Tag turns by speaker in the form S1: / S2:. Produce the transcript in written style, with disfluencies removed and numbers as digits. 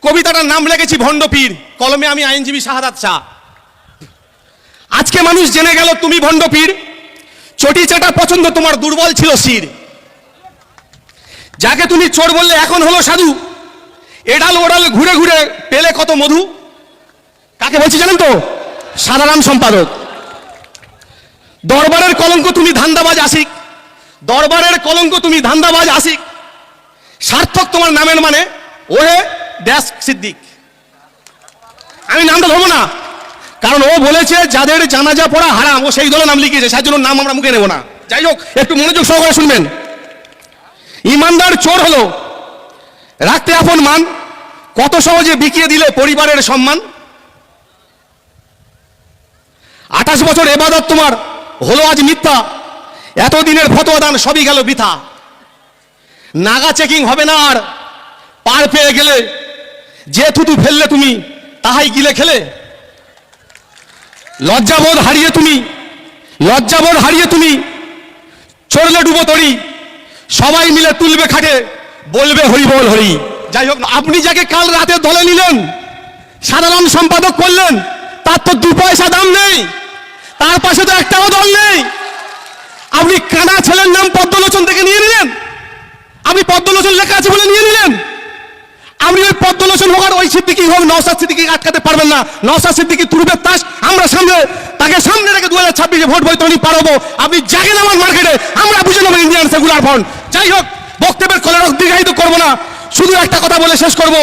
S1: কবিতাটার নাম লিখেছি ভণ্ডপীর, কলমে আমি আইনজীবী শাহাদাত শাহ। আজকে মানুষ জেনে গেল তুমি ভণ্ডপীর, চটি চাটা পছন্দ তোমার, দুর্বল ছিল শির। যাকে তুমি চোর বললে এখন হলো সাধু, এডাল ওডাল ঘুরে ঘুরে পেলে কত মধু। কাকে বলছি জানেন তো? সাধারণ সম্পাদক। দরবারের কলঙ্ক তুমি ধান্দাবাজ আশিক, দরবারের কলঙ্ক তুমি ধান্দাবাজ আশিক। সার্থক তোমার নামের মানে ওহে ড্যাশ সিদ্দিক। আমি নামটা ধরবো না, কারণ ও বলেছে যাদের জানাজা পড়া হারাম, ও সেই দলের নাম লিখিয়েছে, সেই জন্য নাম আমরা মুখে নেব না। যাই হোক, একটু মনোযোগ সহকারে শুনবেন। ইমানদার চোর হলো রাখতে আপন মান, কত সহজে বিকিয়ে দিলে পরিবারের সম্মান। 28 বছর এবাদত তোমার হলো আজ মিথ্যা, এতদিনের ফতোয়া দান সবই গেল বৃথা। নাগা চেকিং হবে না আর পার পেয়ে গেলে, যে থুতু ফেললে তুমি তাহাই গিলে খেলে। লজ্জাবোধ হারিয়ে তুমি চড়লে ডুবো তরি, সবাই মিলে তুলবে খাটে বলবে হরি বল হরি। যাই হোক, আপনি যাকে কাল রাতে দলে নিলেন, সাধারণ সম্পাদক করলেন, তার তো 2 পয়সা দাম নেই, তার পাশে তো একটাও দল নেই। আপনি কানা ছেলের নাম পদ্মলোচন থেকে নিয়ে নিলেন, আপনি পদ্মলোচন লেখা আছে বলে নিয়ে নিলেন। আপনি ওই পদ্মলোচন হোক আর ওই সিদ্দিকী হোক, নওশাদ সিদ্দিকী আটকাতে পারবেন না। নওশাদ সিদ্দিকী তুরুপের তাস, আমরা সামনে তাকে সামনে রেখে 2026-এ ভোট বৈতরণী পারবো। আপনি জাগে নামান মার্কেটে, আমরা বুঝে নেবো ইন্ডিয়ান সেকুলার ফ্রন্ট। যাই হোক, বক্তব্যের কলের দীর্ঘায়িত করবো না, শুধু একটা কথা বলে শেষ করবো।